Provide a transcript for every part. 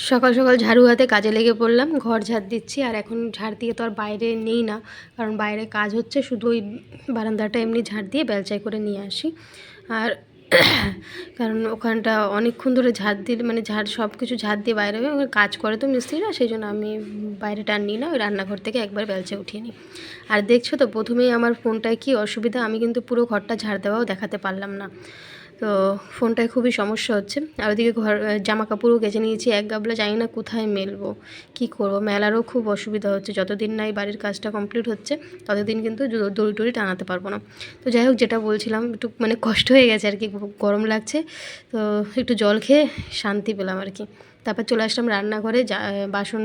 সকাল সকাল ঝাড়ু হাতে কাজে লেগে পড়লাম, ঘর ঝাড় দিচ্ছি। আর এখন ঝাড় দিয়ে তো আর বাইরে নেই না, কারণ বাইরে কাজ হচ্ছে, শুধু ওই বারান্দাটা এমনি ঝাড় দিয়ে বেলচাই করে নিয়ে আসি। আর কারণ ওখানটা অনেকক্ষণ ধরে ঝাড় দিলে মানে সব কিছু ঝাড় দিয়ে বাইরে ওখানে কাজ করে তো মিস্ত্রিরা, সেই জন্য আমি বাইরে টান নিই না, ওই রান্নাঘর থেকে একবার বেলচা উঠিয়ে নিই। আর দেখছো তো প্রথমেই আমার ফোনটায় কী অসুবিধা, আমি কিন্তু পুরো ঘরটা ঝাড় দেওয়াও দেখাতে পারলাম না। তো ফোনটায় খুবই সমস্যা হচ্ছে। আর ওদিকে জামা কাপড়ও কেচে নিয়েছি, এক গাবলা, জানি না কোথায় মেলবো, কি করব, মেলারও খুব অসুবিধা হচ্ছে। যতদিন না এই বাড়ির কাজটা কমপ্লিট হচ্ছে ততদিন কিন্তু দড়ি টড়ি টানাতে পারবো না। তো যাই হোক, যেটা বলছিলাম, একটু মানে কষ্ট হয়ে গেছে আর কি, গরম লাগছে, তো একটু জল খেয়ে শান্তি পেলাম আর কি। তারপর চলে আসলাম রান্নাঘরে, বাসন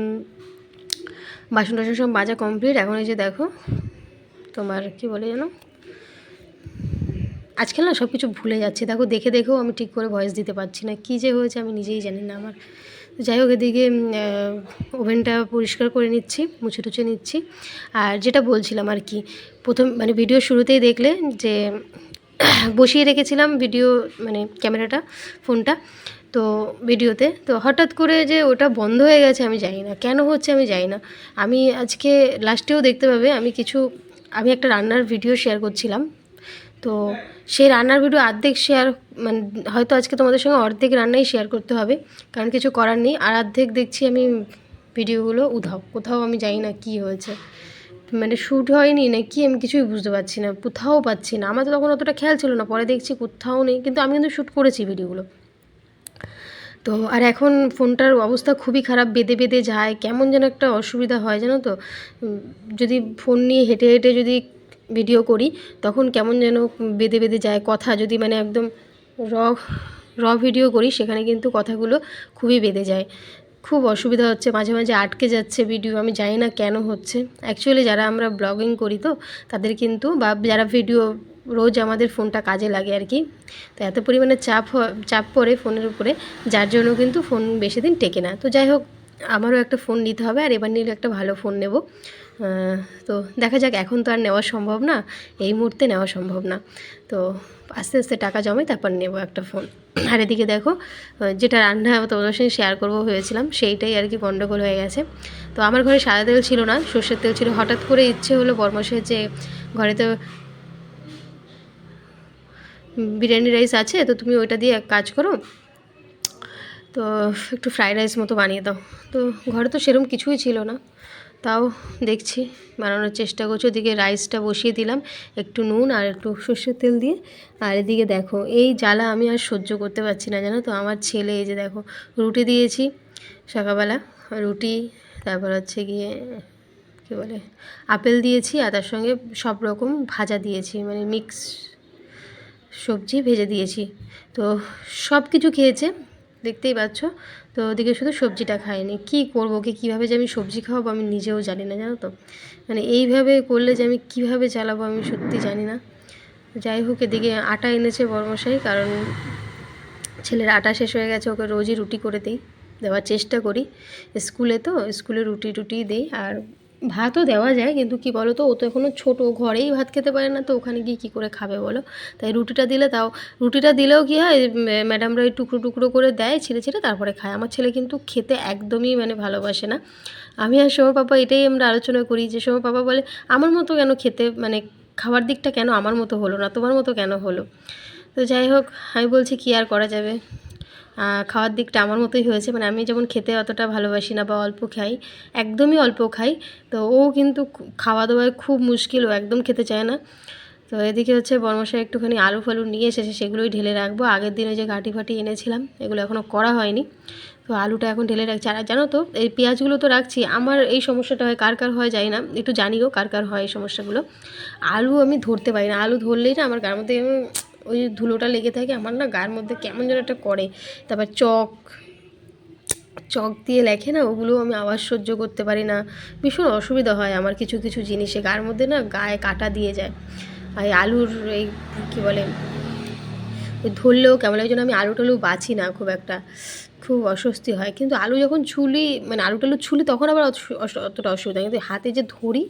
বাসন টাসন সব মাজা কমপ্লিট। এখন এই যে দেখো, তোমার কি বলে যেন, আজকাল না সব কিছু ভুলে যাচ্ছি, দেখো দেখে দেখেও আমি ঠিক করে ভয়েস দিতে পারছি না, কী যে হয়েছে আমি নিজেই জানি না আমার। যাই হোক, এদিকে ওভেনটা পরিষ্কার করে নিচ্ছি, মুছে টুছে নিচ্ছি। আর যেটা বলছিলাম আর কি, প্রথম মানে ভিডিও শুরুতেই দেখলে যে বসিয়ে রেখেছিলাম ভিডিও মানে ক্যামেরাটা, ফোনটা, তো ভিডিওতে, তো হঠাৎ করে যে ওটা বন্ধ হয়ে গেছে, আমি জানি না কেন হচ্ছে, আমি জানি না। আমি আজকে লাস্টেও দেখতে পাবে, আমি একটা রান্নার ভিডিও শেয়ার করছিলাম, তো সেই রান্নার ভিডিও অর্ধেক শেয়ার, মানে হয়তো আজকে তোমাদের সঙ্গে অর্ধেক রান্নাই শেয়ার করতে হবে, কারণ কিছু করার নেই। আর অর্ধেক দেখছি আমি ভিডিওগুলো কোথাও আমি জানি না কী হয়েছে, মানে শ্যুট হয়নি না কি, আমি কিছুই বুঝতে পারছি না, কোথাও পাচ্ছি না। আমার তো তখন অতটা খেয়াল ছিল না, পরে দেখছি কোথাও নেই, কিন্তু আমি কিন্তু শ্যুট করেছি ভিডিওগুলো। তো আর এখন ফোনটার অবস্থা খুবই খারাপ, বেঁধে বেঁধে যায়, কেমন যেন একটা অসুবিধা হয় জানো তো। যদি ফোন নিয়ে হেঁটে হেঁটে যদি ভিডিও করি, তখন কেমন যেন বেঁধে বেঁধে যায় কথা, যদি মানে একদম র র ভিডিও করি, সেখানে কিন্তু কথাগুলো খুবই বেঁধে যায়, খুব অসুবিধা হচ্ছে, মাঝে মাঝে আটকে যাচ্ছে ভিডিও, আমি জানি না কেন হচ্ছে। অ্যাকচুয়ালি যারা আমরা ব্লগিং করি তো তাদের কিন্তু, বা যারা ভিডিও রোজ আমাদের ফোনটা কাজে লাগে আর কি, তো এত পরিমাণে চাপ পড়ে ফোনের উপরে, যার জন্য কিন্তু ফোন বেশি দিন টেকে না। তো যাই হোক, আমারও একটা ফোন নিতে হবে, আর এবার নিলে একটা ভালো ফোন নেব। তো দেখা যাক, এখন তো আর নেওয়া সম্ভব না, এই মুহূর্তে নেওয়া সম্ভব না, তো আস্তে আস্তে টাকা জমাই তারপর নেব একটা ফোন। আর এদিকে দেখো, যেটা রান্না তোমাদের সঙ্গে শেয়ার করবো হয়েছিলাম, সেইটাই আর কি গন্ডগোল হয়ে গেছে। তো আমার ঘরে সাদা তেল ছিল না, সর্ষের তেল ছিল। হঠাৎ করে ইচ্ছে হলো বরমাসের যে ঘরে তো বিরিয়ানি রাইস আছে, তো তুমি ওইটা দিয়ে এক কাজ করো, তো একটু ফ্রাইড রাইস মতো বানিয়ে দাও। তো ঘরে তো সেরকম কিছুই ছিল না, তাও দেখছি বানানোর চেষ্টা করছি। ওদিকে রাইসটা বসিয়ে দিলাম, একটু নুন আর একটু সর্ষের তেল দিয়ে। আর এদিকে দেখো, এই জ্বালা আমি আর সহ্য করতে পারছি না জানো তো। আমার ছেলে, এই যে দেখো, রুটি দিয়েছি সকালবেলা, রুটি, তারপর হচ্ছে গিয়ে কী বলে, আপেল দিয়েছি, আর তার সঙ্গে সব রকম ভাজা দিয়েছি, মানে মিক্স সবজি ভেজে দিয়েছি। তো সব কিছু খেয়েছে, দেখতেই পাচ্ছ। তো ওদিকে শুধু সবজিটা খায়নি, কী করবো, ওকে কীভাবে যে আমি সবজি খাওয়াবো আমি নিজেও জানি না জানো তো। মানে এইভাবে করলে যে আমি কীভাবে চালাবো আমি সত্যি জানি না। যাই হোক, এদিকে আটা এনেছে বড়মশাই, কারণ ছেলের আটা শেষ হয়ে গেছে, ওকে রোজই রুটি করে দেওয়ার চেষ্টা করি, স্কুলে রুটি টুটি দিই। আর ভাতও দেওয়া যায়, কিন্তু কি বলো তো, ও তো এখনও ছোটো, ঘরেই ভাত খেতে পারে না, তো ওখানে গিয়ে কী করে খাবে বলো। তাই রুটিটা দিলেও কী হয়, ম্যাডামরা ওই টুকরো টুকরো করে দেয়, ছিঁড়ে ছিঁড়ে তারপরে খায়। আমার ছেলে কিন্তু খেতে একদমই মানে ভালোবাসে না। আমি আর সোমা পাপা এটাই আমরা আলোচনা করি, যে সোমা পাপা বলে, আমার মতো কেন খেতে, মানে খাবার দিকটা কেন আমার মতো হলো না, তোমার মতো কেন হলো। তো যাই হোক, আমি বলছি কী আর করা যাবে, খাওয়ার দিকটা আমার মতোই হয়েছে। মানে আমি যেমন খেতে অতটা ভালোবাসি না, বা অল্প খাই, একদমই অল্প খাই, তো ও কিন্তু খাওয়া দাওয়ায় খুব মুশকিল, ও একদম খেতে চায় না। তো এদিকে হচ্ছে বর্মশাই একটুখানি আলু ফালু নিয়ে এসেছে, সেগুলোই ঢেলে রাখবো। আগের দিনে যে ঘাটি ফাটি এনেছিলাম, এগুলো এখনও করা হয়নি, তো আলুটা এখন ঢেলে রাখছি। আর জানো তো, এই পেঁয়াজগুলো তো রাখছি, আমার এই সমস্যাটা হয়, কার কার হয় জানি না, একটু জানিও কার কার হয় এই সমস্যাগুলো। আলু আমি ধরতে পারি না, আলু ধরলেই না আমার গার মধ্যে ওই ধুলোটা লেগে থাকে, আমার না গার মধ্যে কেমন যেন একটা করে। তারপর চক দিয়ে লেখে না, ওগুলো আমি আওয়াজ সহ্য করতে পারি না, ভীষণ অসুবিধা হয় আমার কিছু কিছু জিনিসে, গার মধ্যে না গায়ে কাটা দিয়ে যায়। আর আলুর এই কী বলে, ওই ধরলেও কেমন লাগে যেন, আমি আলু টালু বাছি না খুব একটা, খুব অস্বস্তি হয়। কিন্তু আলু যখন ছুলি, মানে আলু টালু ছুলি, তখন আবার অতটা অসুবিধা, কিন্তু হাতে যে ধরি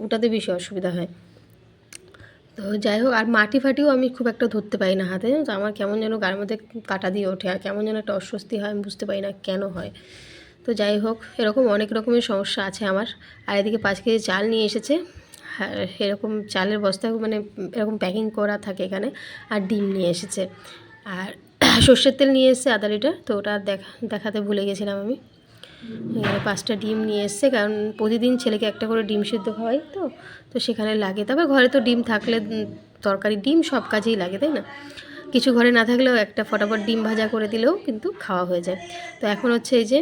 ওটাতে বেশি অসুবিধা হয়। তো যাই হোক, আর মাটি ফাটিও আমি খুব একটা ধরতে পারি না হাতে, তো আমার কেমন যেন গায়ের মধ্যে কাটা দিয়ে ওঠে, আর কেমন যেন একটা অস্বস্তি হয়, আমি বুঝতে পারি না কেন হয়। তো যাই হোক, এরকম অনেক রকমের সমস্যা আছে আমার। আর এদিকে 5 কেজি চাল নিয়ে এসেছে, হ্যাঁ, এরকম চালের বস্তা মানে এরকম প্যাকিং করা থাকে এখানে। আর ডিম নিয়ে এসেছে, আর সর্ষের তেল নিয়ে এসেছে 1/2 লিটার। তো ওটা দেখাতে ভুলে গেছিলাম আমি। 5টা ডিম নিয়ে এসছে, কারণ প্রতিদিন ছেলেকে একটা করে ডিম সিদ্ধ খাওয়াই, তো সেখানে লাগে। তবে ঘরে তো ডিম থাকলে তরকারি ডিম সব কাজেই লাগে, তাই না? কিছু ঘরে না থাকলেও একটা ফটাফট ডিম ভাজা করে দিলেও কিন্তু খাওয়া হয়ে যায়। তো এখন হচ্ছে এই যে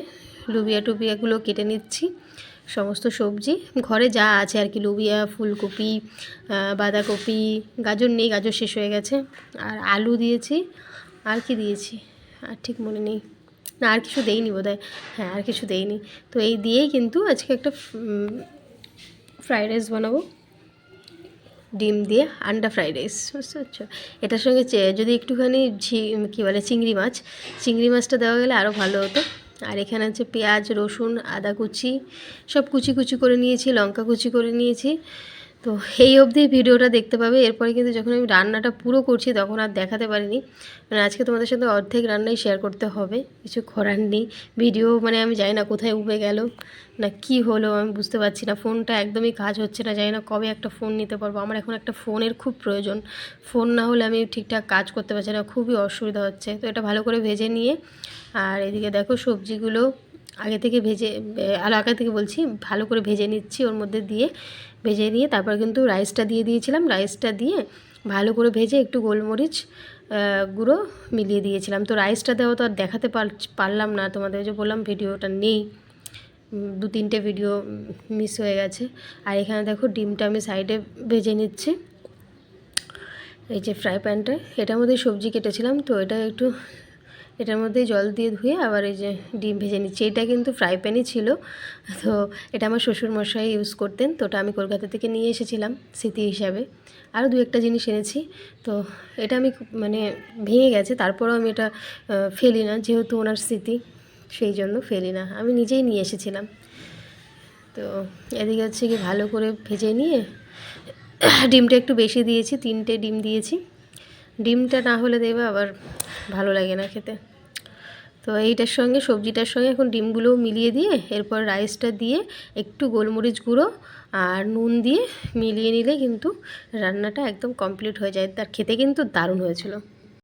লুবিয়া টুবিয়াগুলো কেটে নিচ্ছি, সমস্ত সবজি ঘরে যা আছে আর কি, লুবিয়া, ফুলকপি, বাঁধাকপি, গাজর নেই, গাজর শেষ হয়ে গেছে। আর আলু দিয়েছি, আর কি দিয়েছি আর ঠিক মনে নেই, না আর কিছু দেইনি বোধহয়, হ্যাঁ আর কিছু দেইনি। তো এই দিয়েই কিন্তু আজকে একটা ফ্রাইড রাইস বানাবো, ডিম দিয়ে আন্ডা ফ্রাইড রাইস, বুঝতে পারছো? এটার সঙ্গে যদি একটুখানি কী বলে চিংড়ি মাছটা দেওয়া গেলে আরও ভালো হতো। আর এখানে হচ্ছে পেঁয়াজ, রসুন, আদা কুচি সব কুচি কুচি করে নিয়েছি, লঙ্কা কুচি করে নিয়েছি। তো এই অবধি ভিডিওটা দেখতে পাবে। এরপরে কিন্তু যখন আমি রান্নাটা পুরো করছি তখন আর দেখাতে পারিনি, মানে আজকে তোমাদের সাথে অর্ধেক রান্নাই শেয়ার করতে হবে, কিছু করার নেই। ভিডিও মানে আমি জানি না কোথায় উবে গেল না কি হলো, আমি বুঝতে পারছি না। ফোনটা একদমই কাজ হচ্ছে না, জানি না কবে একটা ফোন নিতে পারবো। আমার এখন একটা ফোনের খুব প্রয়োজন, ফোন না হলে আমি ঠিকঠাক কাজ করতে পারছি না, খুবই অসুবিধা হচ্ছে। তো এটা ভালো করে ভেজে নিয়ে, আর এদিকে দেখো সবজিগুলো আগে থেকে আগে থেকে বলছি, ভালো করে ভেজে নিচ্ছি, ওর মধ্যে দিয়ে ভেজে নিয়ে তারপর কিন্তু রাইসটা দিয়ে দিয়েছিলাম। রাইসটা দিয়ে ভালো করে ভেজে একটু গোলমরিচ গুঁড়ো মিলিয়ে দিয়েছিলাম। তো রাইসটা দেওয়া তো আর দেখাতে পারলাম না তোমাদের, যে বললাম ভিডিওটা নেই, 2-3টে ভিডিও মিস হয়ে গেছে। আর এখানে দেখো ডিমটা আমি সাইডে ভেজে নিচ্ছি, এই যে ফ্রাই প্যানটা, এটার মধ্যে সবজি কেটেছিলাম। তো এটা একটু এটার মধ্যে জল দিয়ে ধুয়ে আবার এই যে ডিম ভেজে নিচ্ছি। এটা কিন্তু ফ্রাই প্যানই ছিল, তো এটা আমার শ্বশুরমশাই ইউজ করতেন, তো ওটা আমি কলকাতা থেকে নিয়ে এসেছিলাম স্মৃতি হিসাবে। আরও 2-একটা জিনিস এনেছি, তো এটা আমি মানে ভেঙে গেছে, তারপরেও আমি এটা ফেলি না, যেহেতু ওনার স্মৃতি, সেই জন্য ফেলি না, আমি নিজেই নিয়ে এসেছিলাম। তো এদিকে হচ্ছে কি ভালো করে ভেজে নিয়ে ডিমটা একটু বেশি দিয়েছি, 3টে ডিম দিয়েছি। ডিমটা না হলে দেবে আবার ভালো লাগে না খেতে। তো এইটার সঙ্গে সবজিটার সঙ্গে এখন ডিমগুলোও মিলিয়ে দিয়ে এরপর রাইসটা দিয়ে একটু গোলমরিচ গুঁড়ো আর নুন দিয়ে মিলিয়ে নিলে কিন্তু রান্নাটা একদম কমপ্লিট হয়ে যায়। তার খেতে কিন্তু দারুণ হয়েছিল।